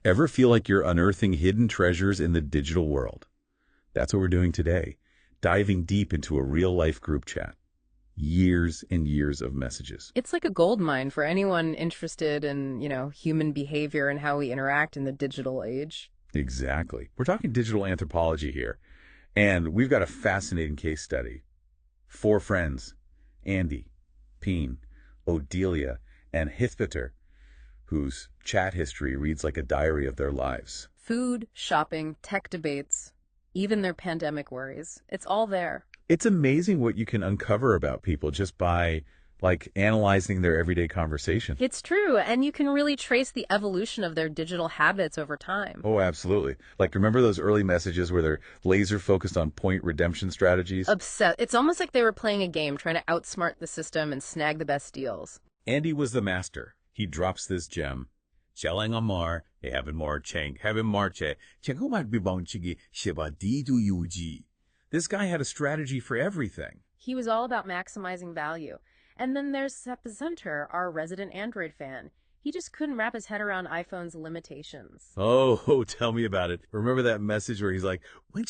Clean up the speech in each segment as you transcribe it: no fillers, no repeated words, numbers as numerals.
Ever feel like you're unearthing hidden treasures in the digital world? That's what we're doing today, diving deep into a real-life group chat. Years and years of messages. It's like a gold mine for anyone interested in, human behavior and how we interact in the digital age. Exactly. We're talking digital anthropology here, and we've got a fascinating case study. Four friends, Andy, Peen, Odelia, and Hithpeter, whose chat history reads like a diary of their lives. Food, shopping, tech debates, even their pandemic worries. It's all there. It's amazing what you can uncover about people just by, analyzing their everyday conversation. It's true, and you can really trace the evolution of their digital habits over time. Oh, absolutely. Remember those early messages where they're laser focused on point redemption strategies? Upset. It's almost like they were playing a game, trying to outsmart the system and snag the best deals. Andy was the master. He drops this gem. Selling on Mar, having more chang, having marche, This guy had a strategy for everything. He was all about maximizing value. And then there's Sepicenter, our resident Android fan. He just couldn't wrap his head around iPhone's limitations. Oh, tell me about it. Remember that message where he's like, you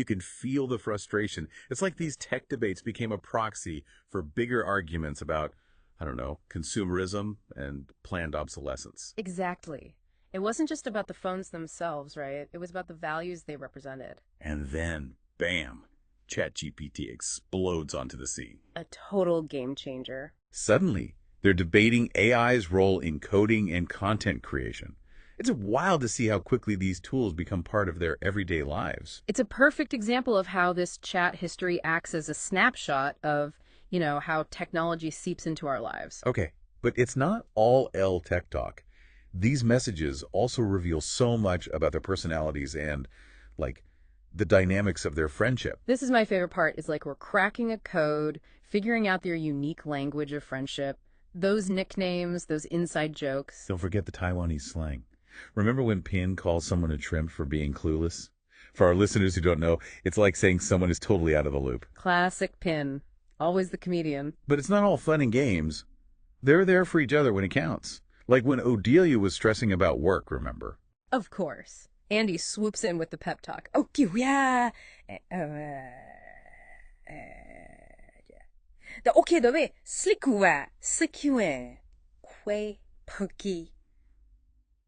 can feel the frustration. It's like these tech debates became a proxy for bigger arguments about, consumerism and planned obsolescence. Exactly. It wasn't just about the phones themselves, right? It was about the values they represented. And then, bam, ChatGPT explodes onto the scene. A total game changer. Suddenly, they're debating AI's role in coding and content creation. It's wild to see how quickly these tools become part of their everyday lives. It's a perfect example of how this chat history acts as a snapshot of, how technology seeps into our lives. Okay, but it's not all L tech talk. These messages also reveal so much about their personalities and, the dynamics of their friendship. This is my favorite part, is we're cracking a code, figuring out their unique language of friendship, those nicknames, those inside jokes. Don't forget the Taiwanese slang. Remember when Pin calls someone a shrimp for being clueless? For our listeners who don't know, it's like saying someone is totally out of the loop. Classic Pin. Always the comedian. But it's not all fun and games. They're there for each other when it counts. Like when Odelia was stressing about work, remember? Of course. Andy swoops in with the pep talk. Oh, yeah. The way perky.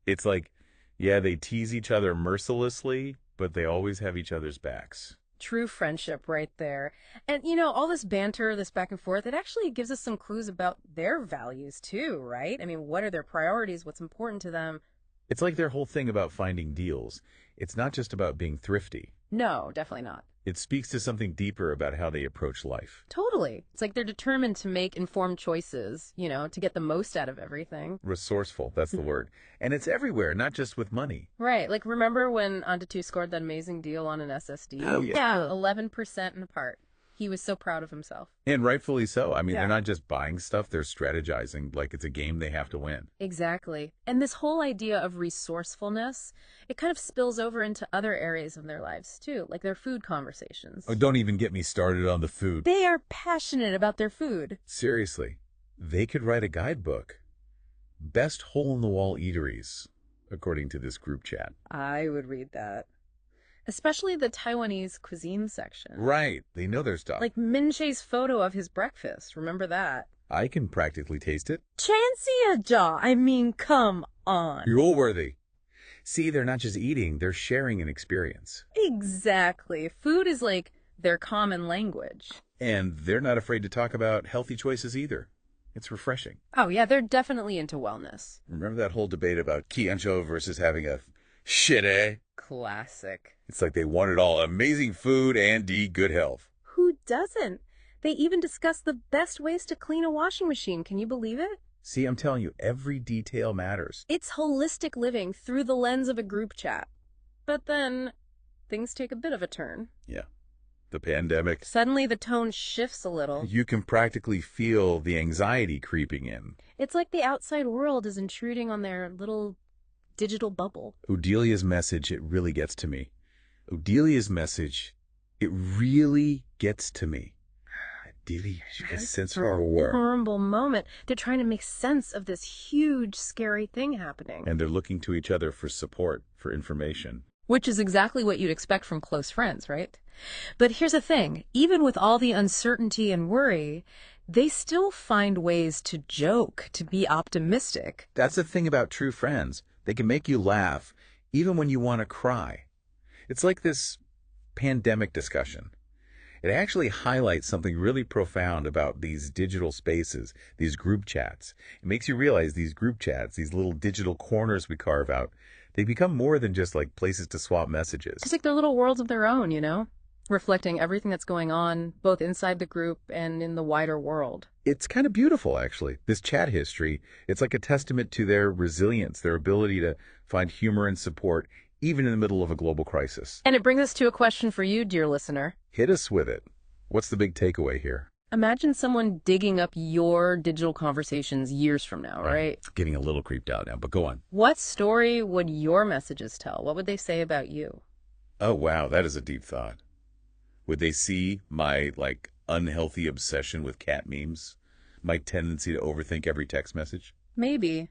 It's like, yeah, they tease each other mercilessly, but they always have each other's backs. True friendship right there. And, all this banter, this back and forth, it actually gives us some clues about their values too, right? I mean, what are their priorities? What's important to them? It's like their whole thing about finding deals. It's not just about being thrifty. No, definitely not. It speaks to something deeper about how they approach life. Totally. It's like they're determined to make informed choices, to get the most out of everything. Resourceful, that's the word. And it's everywhere, not just with money. Right. Remember when Onto2 scored that amazing deal on an SSD? Oh, yeah. 11% in a part. He was so proud of himself. And rightfully so. I mean, Yeah. They're not just buying stuff, they're strategizing like it's a game they have to win. Exactly. And this whole idea of resourcefulness, it kind of spills over into other areas of their lives too, like their food conversations. Oh, don't even get me started on the food. They are passionate about their food. Seriously, they could write a guidebook. Best hole-in-the-wall eateries, according to this group chat. I would read that. Especially the Taiwanese cuisine section. Right, they know their stuff. Like Min Che's photo of his breakfast. Remember that? I can practically taste it. Chancia, I mean, come on. You're worthy. See, they're not just eating, they're sharing an experience. Exactly. Food is like their common language. And they're not afraid to talk about healthy choices either. It's refreshing. Oh, yeah, they're definitely into wellness. Remember that whole debate about quiancho versus having a shit, eh? Classic. It's like they want it all. Amazing food and good health. Who doesn't? They even discuss the best ways to clean a washing machine. Can you believe it? See, I'm telling you, every detail matters. It's holistic living through the lens of a group chat. But then things take a bit of a turn. Yeah. The pandemic. Suddenly the tone shifts a little. You can practically feel the anxiety creeping in. It's like the outside world is intruding on their little digital bubble. Odelia's message, it really gets to me. Odelia's message, it really gets to me. Delia, you can That's sense a her war. horrible moment. They're trying to make sense of this huge, scary thing happening. And they're looking to each other for support, for information. Which is exactly what you'd expect from close friends, right? But here's the thing. Even with all the uncertainty and worry, they still find ways to joke, to be optimistic. That's the thing about true friends. They can make you laugh, even when you want to cry. It's like this pandemic discussion. It actually highlights something really profound about these digital spaces, these group chats. It makes you realize these group chats, these little digital corners we carve out, they become more than just like places to swap messages. It's like they're little worlds of their own, reflecting everything that's going on, both inside the group and in the wider world. It's kind of beautiful, actually. This chat history, it's like a testament to their resilience, their ability to find humor and support, even in the middle of a global crisis. And it brings us to a question for you, dear listener. Hit us with it. What's the big takeaway here? Imagine someone digging up your digital conversations years from now, right? Getting a little creeped out now, but go on. What story would your messages tell? What would they say about you? Oh, wow, that is a deep thought. Would they see my, unhealthy obsession with cat memes? My tendency to overthink every text message? Maybe.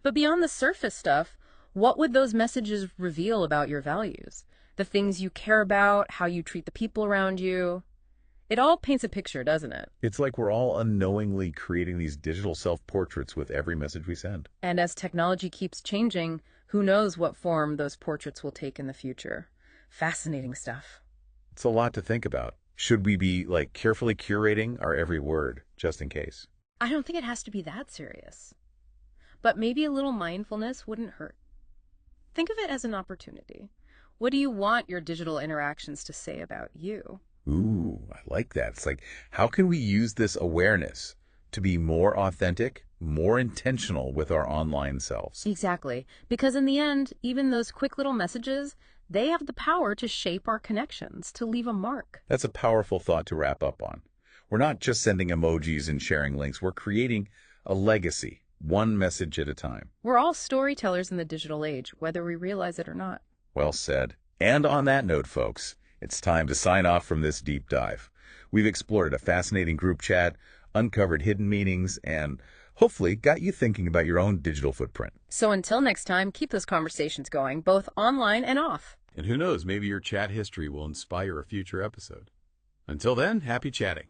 But beyond the surface stuff, what would those messages reveal about your values? The things you care about, how you treat the people around you? It all paints a picture, doesn't it? It's like we're all unknowingly creating these digital self-portraits with every message we send. And as technology keeps changing, who knows what form those portraits will take in the future. Fascinating stuff. It's a lot to think about. Should we be, carefully curating our every word, just in case? I don't think it has to be that serious. But maybe a little mindfulness wouldn't hurt. Think of it as an opportunity. What do you want your digital interactions to say about you? Ooh, I like that. It's like, how can we use this awareness to be more authentic, more intentional with our online selves? Exactly. Because in the end, even those quick little messages, they have the power to shape our connections, to leave a mark. That's a powerful thought to wrap up on. We're not just sending emojis and sharing links. We're creating a legacy, one message at a time. We're all storytellers in the digital age, whether we realize it or not. Well said. And on that note, folks, it's time to sign off from this deep dive. We've explored a fascinating group chat, uncovered hidden meanings, and hopefully got you thinking about your own digital footprint. So until next time, keep those conversations going, both online and off. And who knows, maybe your chat history will inspire a future episode. Until then, happy chatting.